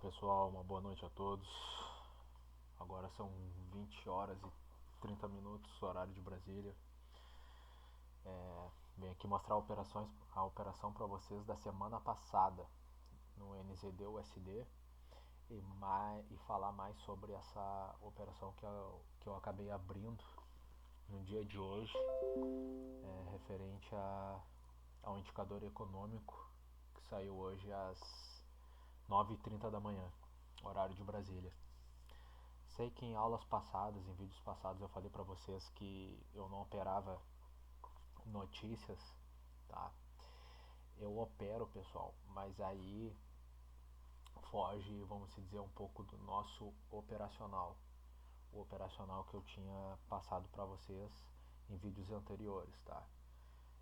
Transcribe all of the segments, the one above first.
pessoal, uma boa noite a todos. Agora são 20 horas e 30 minutos, horário de Brasília. Venho aqui mostrar a operação para vocês da semana passada no NZD-USD e falar mais sobre essa operação que eu acabei abrindo no dia de hoje, referente ao indicador econômico que saiu hoje às 9h30 da manhã, horário de Brasília. Sei que em aulas passadas, em vídeos passados, eu falei pra vocês que eu não operava notícias, tá? Eu opero, pessoal, mas aí foge, vamos dizer, um pouco do nosso operacional. O operacional que eu tinha passado pra vocês em vídeos anteriores, tá?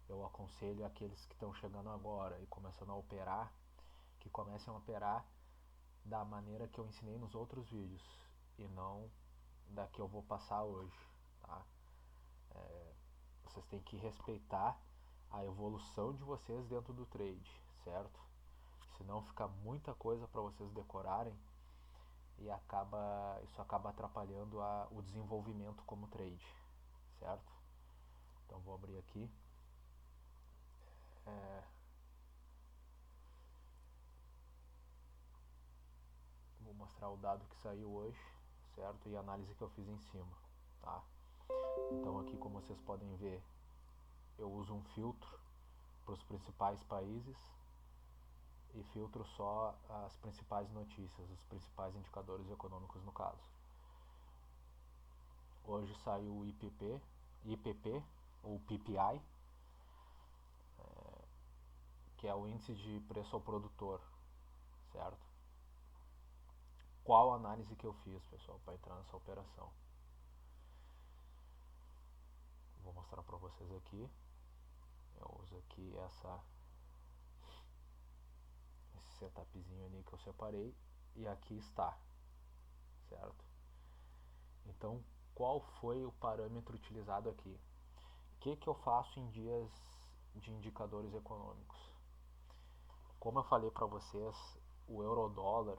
Eu aconselho aqueles que estão chegando agora e começando a operar, que comecem a operar da maneira que eu ensinei nos outros vídeos e não da que eu vou passar hoje, tá? Vocês têm que respeitar a evolução de vocês dentro do trade, certo? Senão fica muita coisa para vocês decorarem e isso acaba atrapalhando o desenvolvimento como trade, certo? Então vou abrir aqui. Vou mostrar o dado que saiu hoje, certo? E a análise que eu fiz em cima, tá? Então aqui, como vocês podem ver, eu uso um filtro para os principais países e filtro só as principais notícias, os principais indicadores econômicos no caso. Hoje saiu o IPP ou PPI, que é o índice de preço ao produtor, certo? Qual a análise que eu fiz, pessoal, para entrar nessa operação? Vou mostrar para vocês aqui. Eu uso aqui esse setupzinho ali que eu separei e aqui está, certo? Então, qual foi o parâmetro utilizado aqui? O que eu faço em dias de indicadores econômicos? Como eu falei para vocês, o euro-dólar,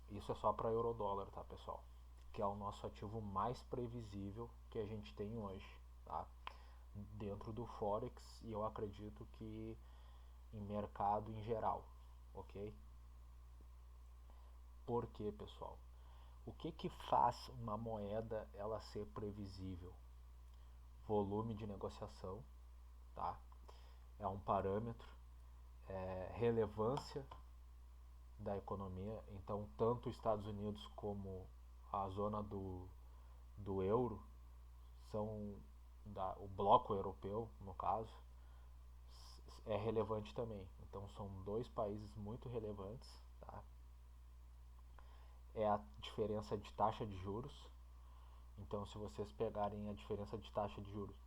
isso é só para euro-dólar, tá, pessoal? Que é o nosso ativo mais previsível que a gente tem hoje, tá? Dentro do Forex e eu acredito que em mercado em geral, ok? Por quê, pessoal? O que faz uma moeda ela ser previsível? Volume de negociação, tá? É um parâmetro, relevância da economia, então tanto os Estados Unidos como a zona do euro são o bloco europeu, no caso, é relevante também. Então são dois países muito relevantes, tá? É a diferença de taxa de juros. Então se vocês pegarem a diferença de taxa de juros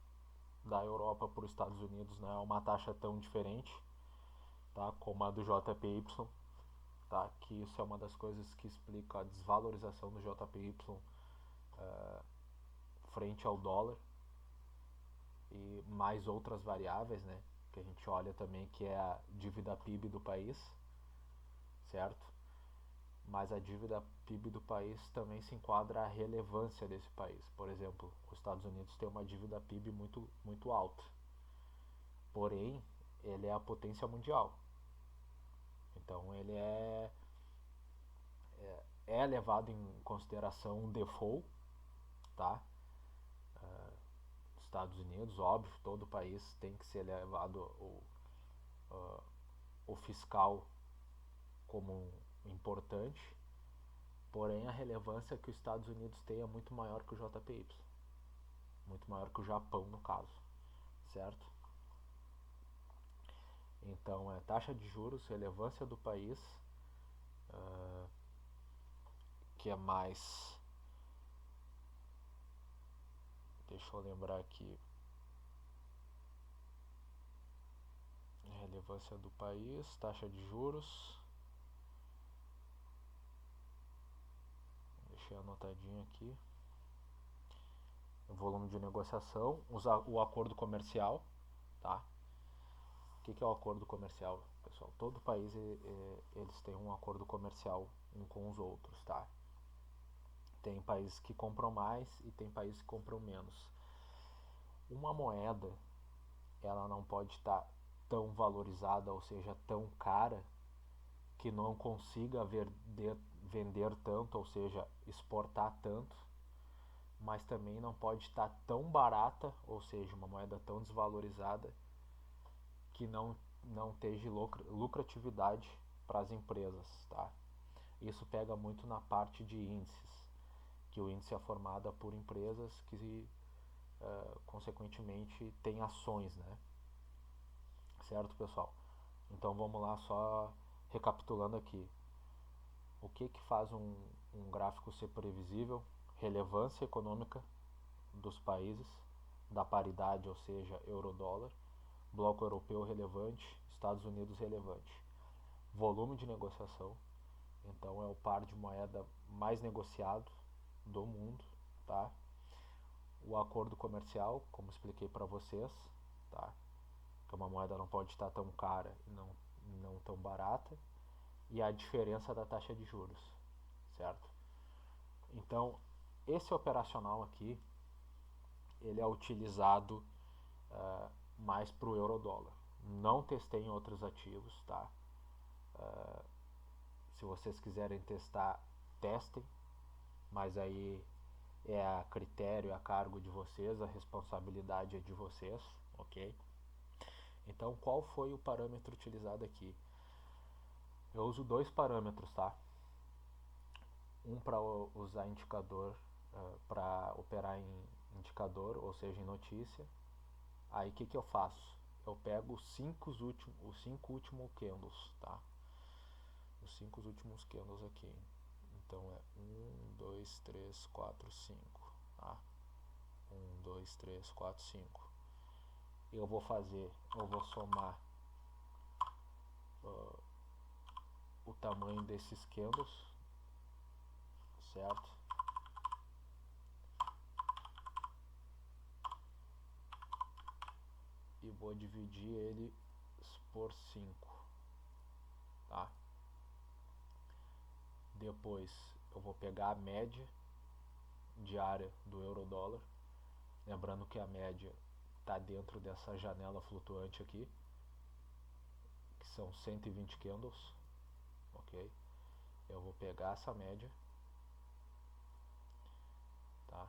da Europa para os Estados Unidos, não é uma taxa tão diferente, tá? Como a do JPY, tá? Que isso é uma das coisas que explica a desvalorização do JPY frente ao dólar e mais outras variáveis, né? Que a gente olha também, que é a dívida PIB do país, certo? Mas a dívida PIB do país também se enquadra a relevância desse país. Por exemplo, os Estados Unidos tem uma dívida PIB muito alta, porém ele é a potência mundial, então ele é levado em consideração um default, tá? Estados Unidos, óbvio, todo país tem que ser levado o fiscal como importante, porém a relevância que os Estados Unidos tem é muito maior que o JPY, muito maior que o Japão no caso, certo? Então é taxa de juros, relevância do país, que é mais, deixa eu lembrar aqui, relevância do país, taxa de juros, deixei anotadinho aqui, o volume de negociação, o acordo comercial, tá? O que é o acordo comercial, pessoal? Todo país eles têm um acordo comercial um com os outros, tá? Tem países que compram mais e tem países que compram menos. Uma moeda, ela não pode estar tão valorizada, ou seja, tão cara, que não consiga vender tanto, ou seja, exportar tanto, mas também não pode estar tão barata, ou seja, uma moeda tão desvalorizada, que não esteja lucratividade para as empresas, tá? Isso pega muito na parte de índices, que o índice é formado por empresas que, consequentemente, têm ações, né? Certo, pessoal? Então vamos lá, só recapitulando aqui. O que faz um gráfico ser previsível? Relevância econômica dos países, da paridade, ou seja, euro-dólar, bloco europeu relevante, Estados Unidos relevante. Volume de negociação, então é o par de moeda mais negociado do mundo, tá? O acordo comercial, como expliquei para vocês, tá? Que uma moeda não pode estar tão cara e não tão barata. E a diferença da taxa de juros, certo? Então, esse operacional aqui, ele é utilizado mais para o euro-dólar. Não testei em outros ativos, tá? Se vocês quiserem testar, testem, mas aí é a critério, é a cargo de vocês, a responsabilidade é de vocês, ok? Então, qual foi o parâmetro utilizado aqui? Eu uso dois parâmetros, tá? Um para usar indicador, para operar em indicador, ou seja, em notícia. Aí o que eu faço? Eu pego os cinco últimos candles, tá? Os 5 últimos candles aqui. Então é 1, 2, 3, 4, 5. Tá? 1, 2, 3, 4, 5. Eu vou somar o tamanho desses candles, certo? E vou dividir ele por 5, tá? Depois eu vou pegar a média diária do euro-dólar, lembrando que a média está dentro dessa janela flutuante aqui, que são 120 candles, ok? Eu vou pegar essa média, tá?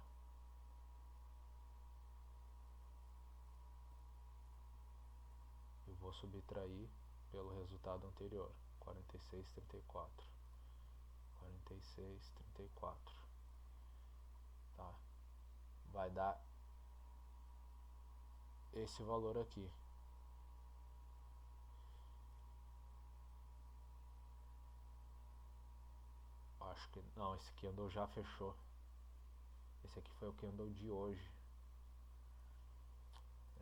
E vou subtrair pelo resultado anterior, 46,34. 46,34, tá? Vai dar esse valor aqui. Acho que não, esse candle já fechou. Esse aqui foi o candle de hoje.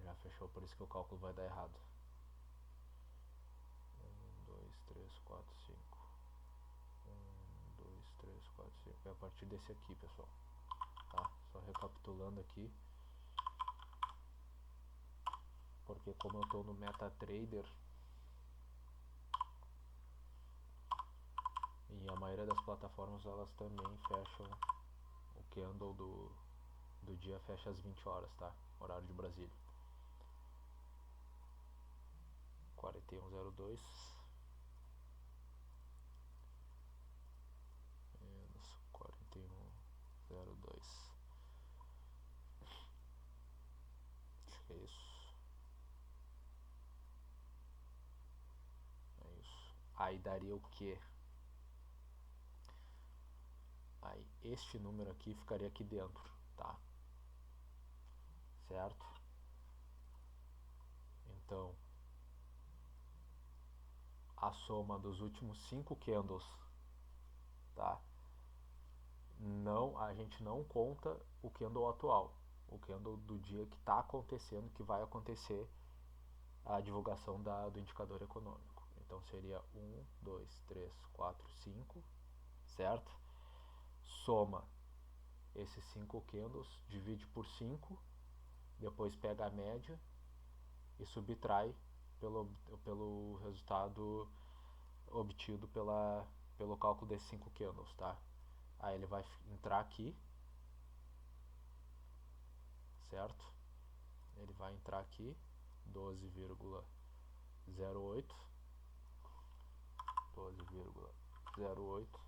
Já fechou, por isso que o cálculo vai dar errado. 1, 2, 3, 4, 5. 1, 2, 3, 4, 5. É a partir desse aqui, pessoal. Tá? Só recapitulando aqui. Porque como eu estou no MetaTrader e a maioria das plataformas elas também fecham o candle do dia, fecha às 20 horas, tá? Horário de Brasília. 41,02 menos 41,02. Acho que é isso. É isso. Aí daria o que? Aí este número aqui ficaria aqui dentro, tá? Certo? Então, a soma dos últimos 5 candles, tá? Não, a gente não conta o candle atual, o candle do dia que está acontecendo, que vai acontecer a divulgação do indicador econômico. Então seria 1, 2, 3, 4, 5, certo? Soma esses 5 candles, divide por 5, depois pega a média e subtrai pelo resultado obtido pelo cálculo desses 5 candles, tá? Aí ele vai entrar aqui, certo? Ele vai entrar aqui, 12,08, 12,08,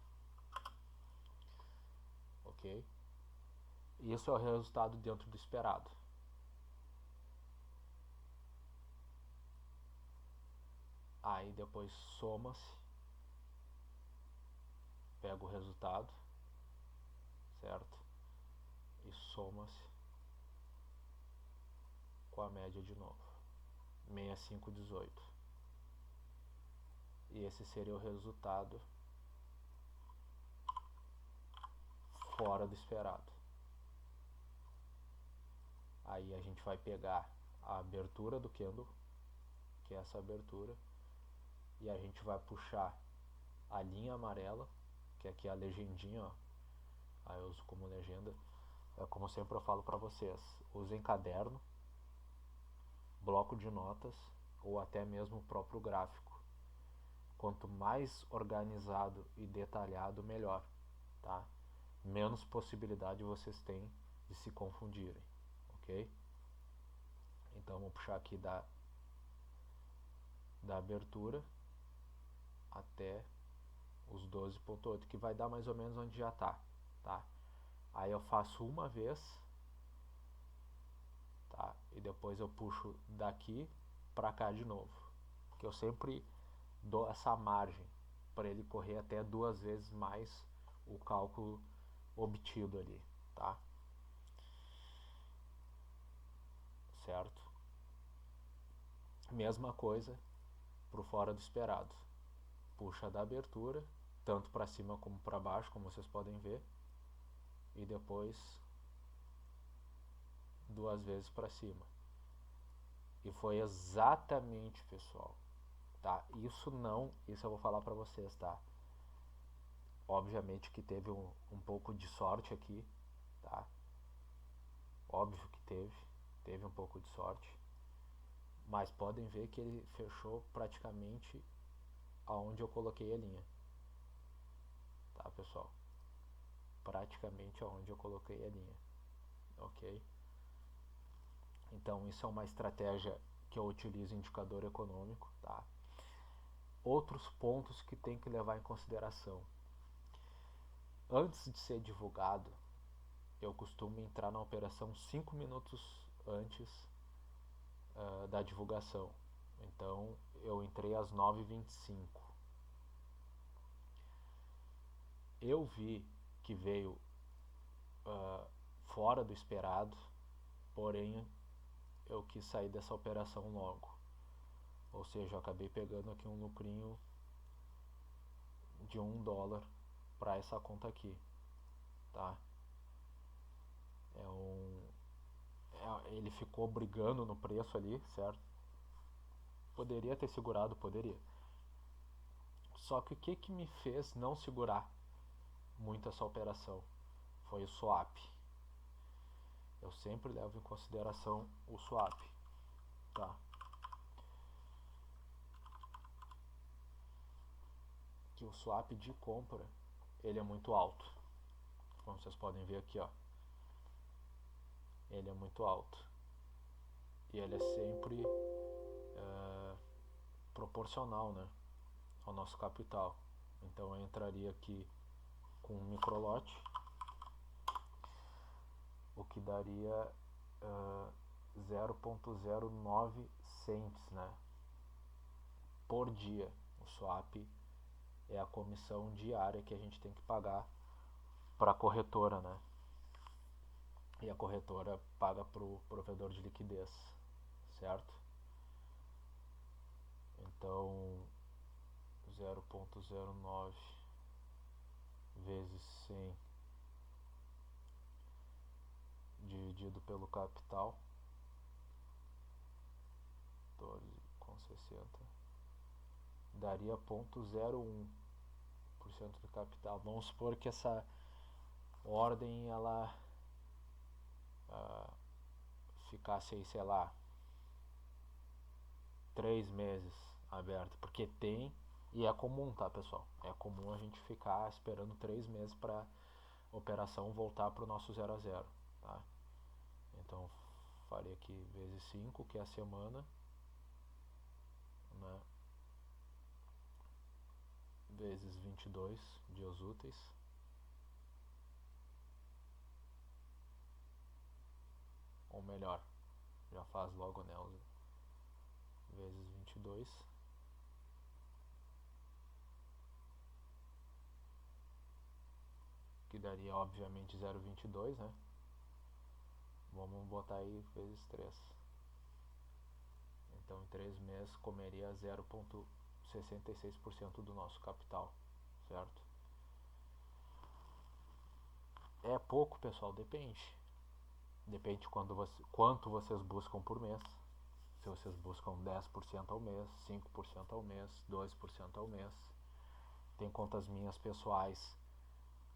ok? Isso é o resultado dentro do esperado. Aí depois soma-se, pega o resultado, certo? E soma-se com a média de novo, 6518. E esse seria o resultado fora do esperado. Aí a gente vai pegar a abertura do candle, que é essa abertura, e a gente vai puxar a linha amarela, que aqui é a legendinha, ó. Aí eu uso como legenda. Como sempre eu falo para vocês, usem caderno, bloco de notas ou até mesmo o próprio gráfico. Quanto mais organizado e detalhado, melhor, tá? Menos possibilidade vocês têm de se confundirem, ok? Então vou puxar aqui da abertura até os 12,8, que vai dar mais ou menos onde já tá? Aí eu faço uma vez, tá? E depois eu puxo daqui pra cá de novo, que eu sempre dou essa margem para ele correr até 2 vezes mais o cálculo obtido ali, tá? Certo? Mesma coisa pro fora do esperado. Puxa da abertura, tanto para cima como para baixo, como vocês podem ver, e depois 2 vezes para cima. E foi exatamente, pessoal, tá? Isso eu vou falar para vocês, tá? Obviamente que teve um pouco de sorte aqui, tá? Óbvio que teve um pouco de sorte, mas podem ver que ele fechou praticamente aonde eu coloquei a linha, tá, pessoal? Praticamente aonde eu coloquei a linha, ok? Então isso é uma estratégia que eu utilizo em indicador econômico, tá? Outros pontos que tem que levar em consideração. Antes de ser divulgado, eu costumo entrar na operação 5 minutos antes da divulgação. Então eu entrei às 9h25. Eu vi que veio fora do esperado, porém eu quis sair dessa operação logo. Ou seja, eu acabei pegando aqui um lucrinho de $1 para essa conta aqui, tá? Ele ficou brigando no preço ali, certo? Poderia ter segurado, poderia. Só que o que me fez não segurar muito essa operação foi o swap. Eu sempre levo em consideração o swap, tá? Que o swap de compra ele é muito alto, como vocês podem ver aqui, ó. Ele é muito alto e ele é sempre proporcional, né, ao nosso capital. Então eu entraria aqui com um microlote, o que daria 0,09 cents, né, por dia. O swap é a comissão diária que a gente tem que pagar para a corretora, né? E a corretora paga para o provedor de liquidez, certo? Então 0,09 vezes 100 dividido pelo capital, 12,60, daria 0,01% do capital. Vamos supor que essa ordem ela ficasse aí, sei lá, 3 meses aberta, porque tem E é comum, tá, pessoal? É comum a gente ficar esperando 3 meses para a operação voltar para o nosso 0 a 0, tá? Então, farei aqui vezes 5, que é a semana, né? Vezes 22 dias úteis. Ou melhor, já faz logo, né? Vezes 22. Que daria, obviamente, 0,22, né? Vamos botar aí vezes 3. Então, em 3 meses, comeria 0,66% do nosso capital, certo? É pouco, pessoal? Depende. Depende quanto vocês buscam por mês. Se vocês buscam 10% ao mês, 5% ao mês, 2% ao mês. Tem contas minhas pessoais.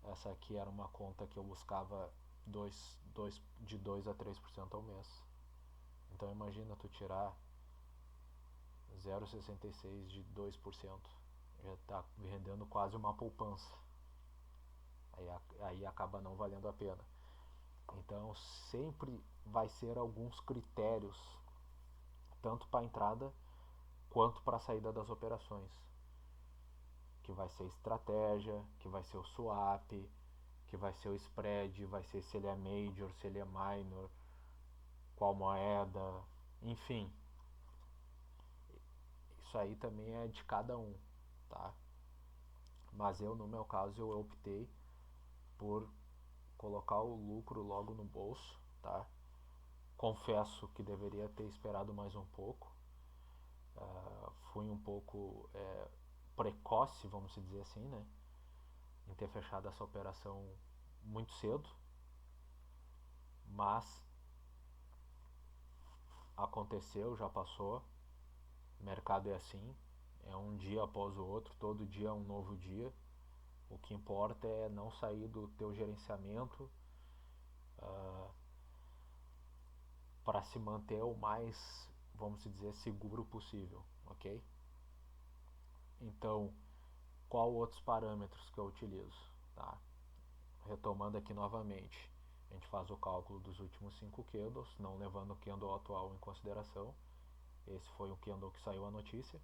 Essa aqui era uma conta que eu buscava de 2 a 3% ao mês. Então imagina tu tirar 0,66 de 2%. Já está rendendo quase uma poupança. Aí acaba não valendo a pena. Então sempre vai ser alguns critérios, tanto para a entrada quanto para a saída das operações, que vai ser estratégia, que vai ser o swap, que vai ser o spread, vai ser se ele é major, se ele é minor, qual moeda, enfim. Isso aí também é de cada um, tá? Mas eu, no meu caso, eu optei por colocar o lucro logo no bolso, tá? Confesso que deveria ter esperado mais um pouco. Fui um pouco precoce, vamos dizer assim, né? Em ter fechado essa operação muito cedo, mas aconteceu, já passou. O mercado é assim, é um dia após o outro, todo dia é um novo dia. O que importa é não sair do teu gerenciamento para se manter o mais, vamos dizer, seguro possível, ok? Então, qual outros parâmetros que eu utilizo? Tá? Retomando aqui novamente, a gente faz o cálculo dos últimos 5 candles, não levando o candle atual em consideração. Esse foi o candle que saiu a notícia.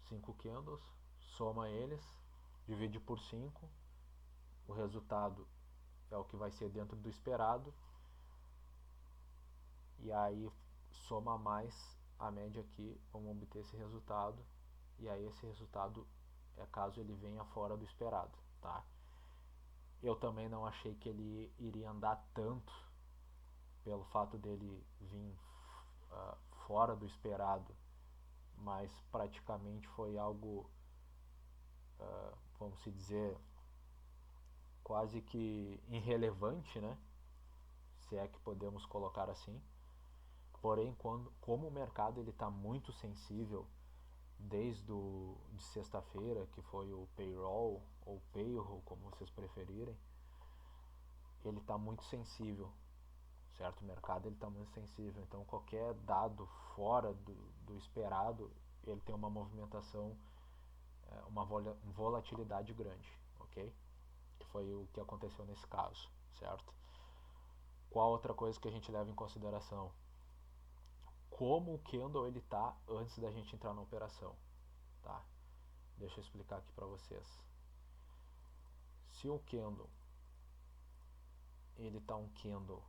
5 candles, soma eles, divide por 5, o resultado é o que vai ser dentro do esperado, e aí soma mais a média aqui, vamos obter esse resultado, e aí esse resultado é caso ele venha fora do esperado, tá? Eu também não achei que ele iria andar tanto pelo fato dele vir fora do esperado, mas praticamente foi algo, vamos dizer, quase que irrelevante, né? Se é que podemos colocar assim. Porém, como o mercado ele está muito sensível desde de sexta-feira, que foi o payroll ou payroll, como vocês preferirem, ele está muito sensível, certo? O mercado ele está muito sensível, então qualquer dado fora do esperado, ele tem uma movimentação, uma volatilidade grande, ok? Que foi o que aconteceu nesse caso, certo? Qual outra coisa que a gente leva em consideração? Como o candle ele tá antes da gente entrar na operação, tá? Deixa eu explicar aqui para vocês. Se o candle ele tá um candle,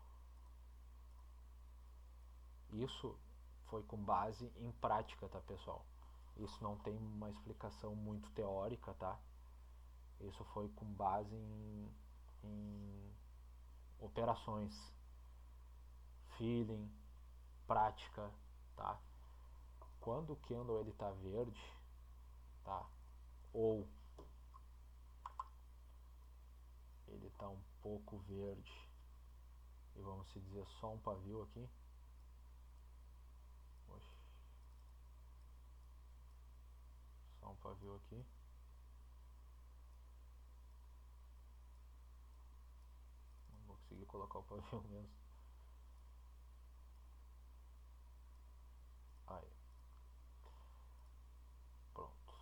isso foi com base em prática, tá, pessoal? Isso não tem uma explicação muito teórica, tá? Isso foi com base em operações, feeling, prática, tá? Quando o candle ele tá verde, tá? Ou ele tá um pouco verde e vamos se dizer só um pavio aqui. Oxe. Só um pavio aqui. Não vou conseguir colocar o pavio mesmo. Aí. Pronto.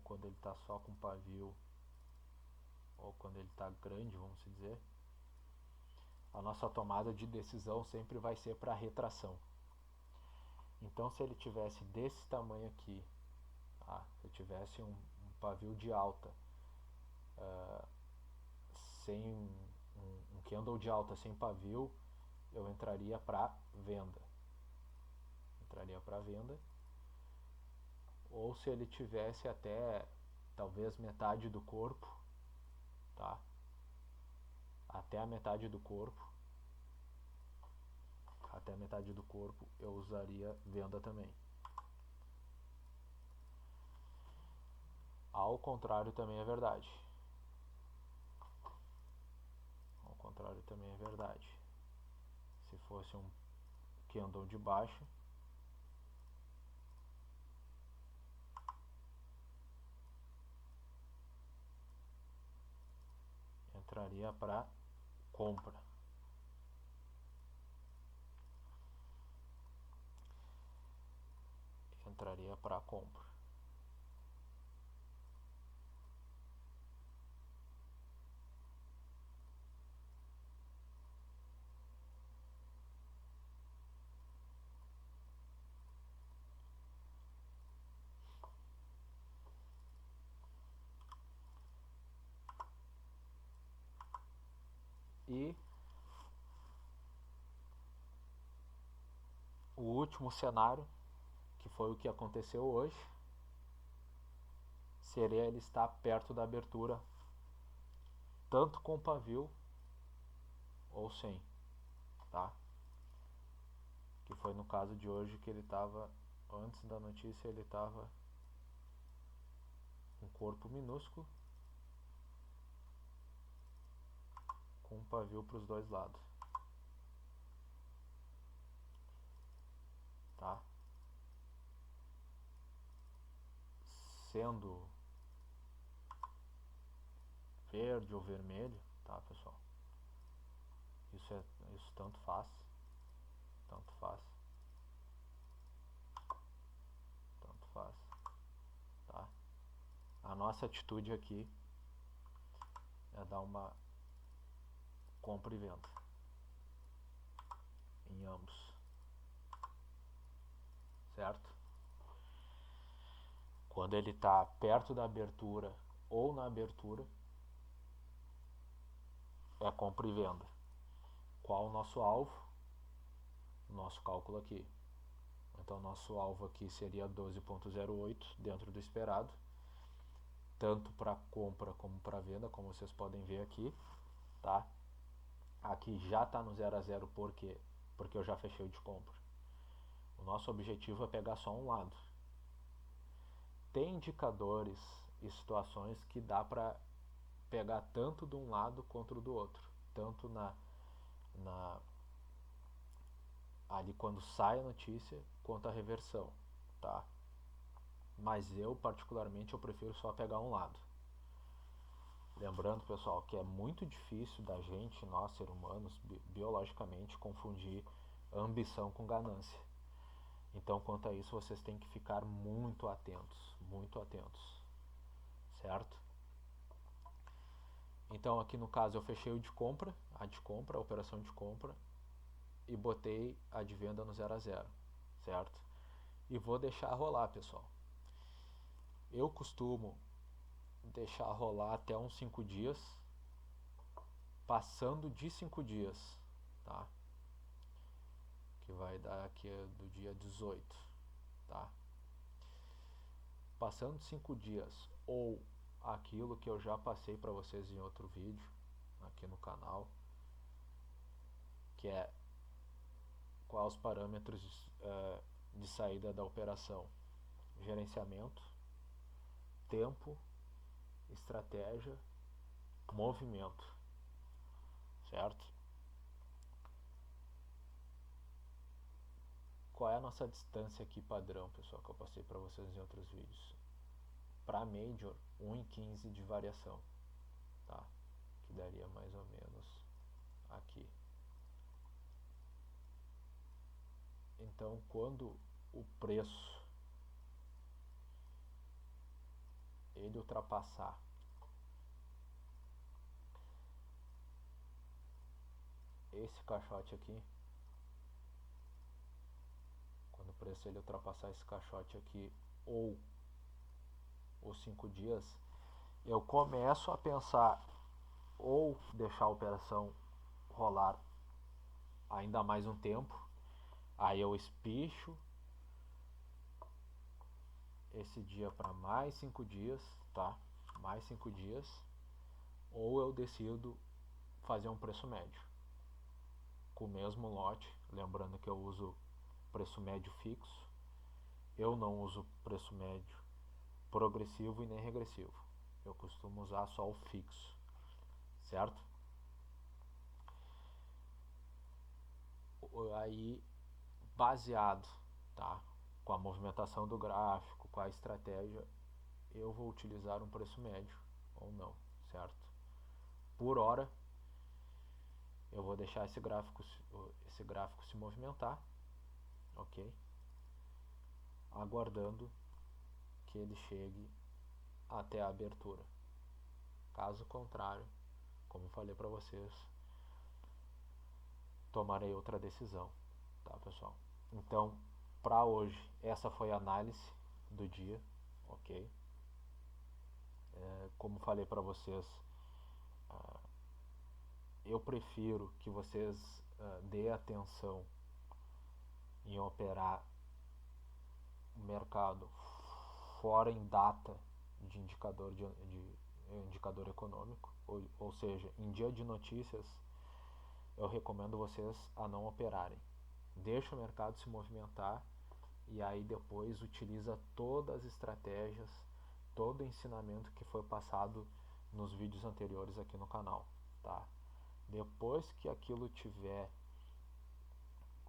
quando ele está só com pavio, ou quando ele está grande, vamos dizer, a nossa tomada de decisão sempre vai ser para retração. Então, se ele tivesse desse tamanho aqui, tá? Se eu tivesse um pavio de alta, sem um candle de alta sem pavio, eu entraria para venda. Ou se ele tivesse até talvez metade do corpo, tá? Até a metade do corpo, eu usaria venda também. Ao contrário também é verdade. Se fosse um candle de baixa, entraria para compra. E o último cenário, que foi o que aconteceu hoje, seria ele estar perto da abertura, tanto com pavio ou sem, tá? Que foi no caso de hoje que ele estava, antes da notícia, ele estava um corpo minúsculo, com um pavio para os dois lados, tá? Sendo verde ou vermelho, tá, pessoal? Isso tanto faz, tá? A nossa atitude aqui é dar uma compra e venda em ambos, certo? Quando ele está perto da abertura ou na abertura, é compra e venda. Qual o nosso alvo? O nosso cálculo aqui. Então, nosso alvo aqui seria 12,08 dentro do esperado, tanto para compra como para venda, como vocês podem ver aqui, tá? Aqui já está no 0 a 0 porque eu já fechei o de compra. O nosso objetivo é pegar só um lado. Tem indicadores e situações que dá para pegar tanto de um lado quanto do outro, tanto ali quando sai a notícia quanto a reversão, tá? Mas eu particularmente eu prefiro só pegar um lado. Lembrando, pessoal, que é muito difícil da gente, nós seres humanos, biologicamente, confundir ambição com ganância. Então, quanto a isso, vocês têm que ficar muito atentos, certo? Então, aqui no caso, eu fechei o de compra, a operação de compra, e botei a de venda no 0 a 0, certo? E vou deixar rolar, pessoal. Eu costumo deixar rolar até uns 5 dias, passando de 5 dias, tá? Que vai dar aqui do dia 18, tá? Passando 5 dias, ou aquilo que eu já passei para vocês em outro vídeo aqui no canal, que é quais os parâmetros de saída da operação: gerenciamento, tempo, estratégia, movimento, certo? Qual é a nossa distância aqui padrão, pessoal, que eu passei para vocês em outros vídeos? Para Major, 1,15 de variação, tá? Que daria mais ou menos aqui. Então, quando o preço ele ultrapassar esse caixote aqui, quando o preço ele ultrapassar esse caixote aqui ou os 5 dias, eu começo a pensar ou deixar a operação rolar ainda mais um tempo, aí eu espicho esse dia para mais 5 dias, tá? Mais 5 dias, ou eu decido fazer um preço médio com o mesmo lote, lembrando que eu uso preço médio fixo, eu não uso preço médio progressivo e nem regressivo, eu costumo usar só o fixo, certo? Aí, baseado, tá, com a movimentação do gráfico, com a estratégia, eu vou utilizar um preço médio ou não, certo? Por hora, eu vou deixar esse gráfico se movimentar, ok? Aguardando que ele chegue até a abertura. Caso contrário, como falei para vocês, tomarei outra decisão, tá, pessoal? Então, para hoje, essa foi a análise do dia, ok? Como falei para vocês, eu prefiro que vocês dê atenção em operar o mercado fora em data de indicador econômico, ou seja, em dia de notícias, eu recomendo vocês a não operarem. Deixa o mercado se movimentar e aí depois utiliza todas as estratégias, todo o ensinamento que foi passado nos vídeos anteriores aqui no canal, tá? Depois que aquilo tiver,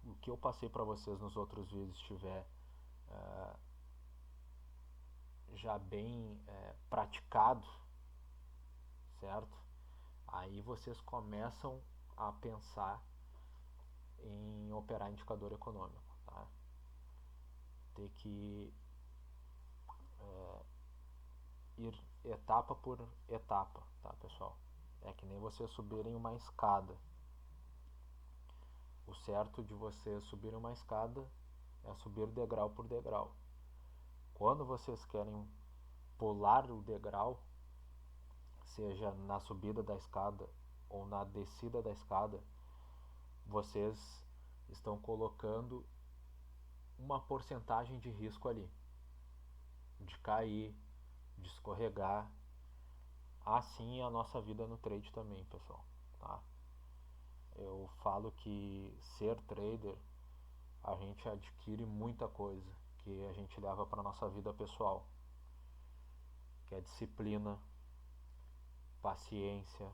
o que eu passei para vocês nos outros vídeos tiver já bem praticado, certo? Aí vocês começam a pensar em operar indicador econômico, tá? Ter que ir etapa por etapa, tá, pessoal? É que nem vocês subirem uma escada. O certo de vocês subirem uma escada é subir degrau por degrau. Quando vocês querem pular o degrau, seja na subida da escada ou na descida da escada, vocês estão colocando uma porcentagem de risco ali, de cair, de escorregar. Assim é a nossa vida no trade também, pessoal, tá? Eu falo que ser trader, a gente adquire muita coisa que a gente leva para nossa vida pessoal, que é disciplina, paciência,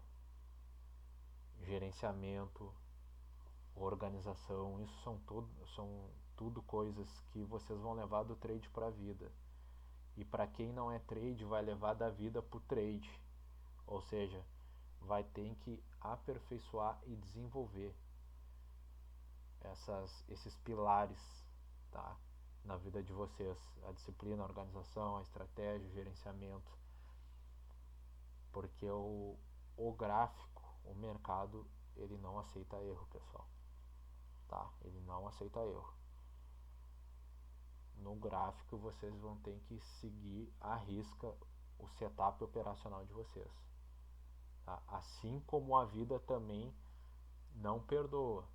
gerenciamento, organização. Isso são tudo coisas que vocês vão levar do trade para a vida. E para quem não é trade, vai levar da vida para o trade. Ou seja, vai ter que aperfeiçoar e desenvolver esses pilares, tá, na vida de vocês. A disciplina, a organização, a estratégia, o gerenciamento. Porque o gráfico, o mercado, ele não aceita erro, pessoal. Tá? Ele não aceita erro. No gráfico vocês vão ter que seguir à risca o setup operacional de vocês. Tá? Assim como a vida também não perdoa.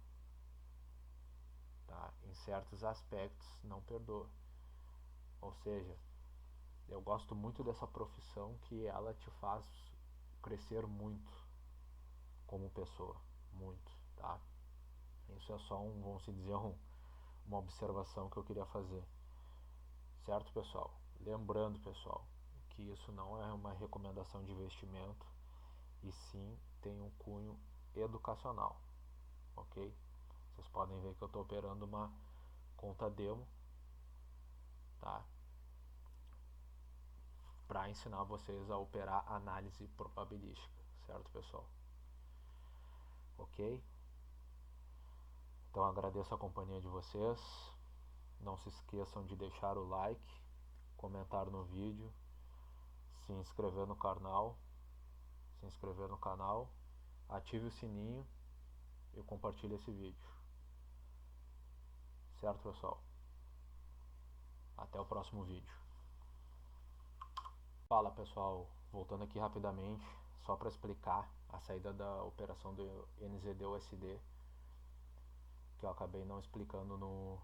Tá? Em certos aspectos não perdoa. Ou seja, eu gosto muito dessa profissão, que ela te faz crescer muito como pessoa. Muito, tá? Isso é só vamos dizer, uma observação que eu queria fazer. Certo, pessoal? Lembrando, pessoal, que isso não é uma recomendação de investimento, e sim tem um cunho educacional, ok? Vocês podem ver que eu estou operando uma conta demo, tá? Para ensinar vocês a operar análise probabilística, certo, pessoal? Ok? Então agradeço a companhia de vocês. Não se esqueçam de deixar o like, comentar no vídeo, se inscrever no canal, ative o sininho e compartilhe esse vídeo. Certo, pessoal? Até o próximo vídeo. Fala, pessoal, voltando aqui rapidamente, só para explicar a saída da operação do NZD-USD, que eu acabei não explicando no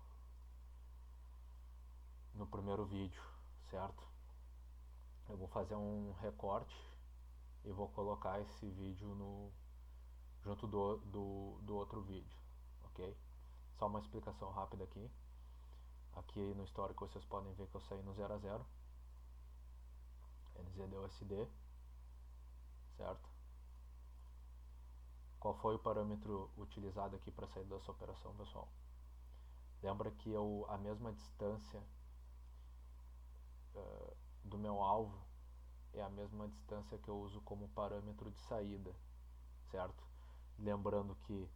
primeiro vídeo, certo? Eu vou fazer um recorte e vou colocar esse vídeo junto do outro vídeo, ok? Só uma explicação rápida aqui. Aqui no histórico vocês podem ver que eu saí no 0 a 0, NZD-USD, certo? Qual foi o parâmetro utilizado aqui para sair dessa operação, pessoal? Lembra que a mesma distância do meu alvo é a mesma distância que eu uso como parâmetro de saída, certo? Lembrando que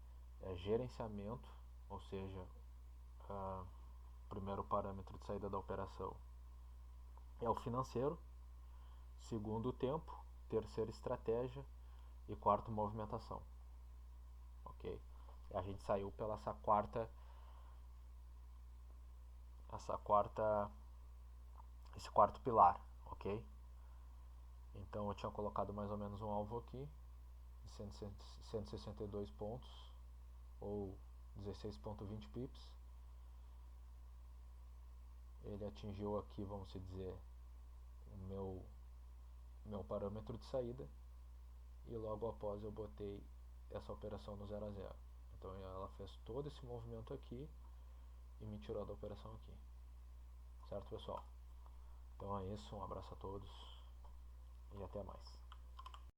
é gerenciamento, ou seja, primeiro parâmetro de saída da operação é o financeiro, segundo o tempo, terceiro estratégia e quarto movimentação, ok? A gente saiu pela esse quarto pilar, ok? Então eu tinha colocado mais ou menos um alvo aqui de 162 pontos ou 16,20 pips. Ele atingiu aqui, vamos dizer, o meu parâmetro de saída, e logo após eu botei essa operação no 0 a 0. Então ela fez todo esse movimento aqui e me tirou da operação aqui. Certo, pessoal? Então é isso, um abraço a todos e até mais.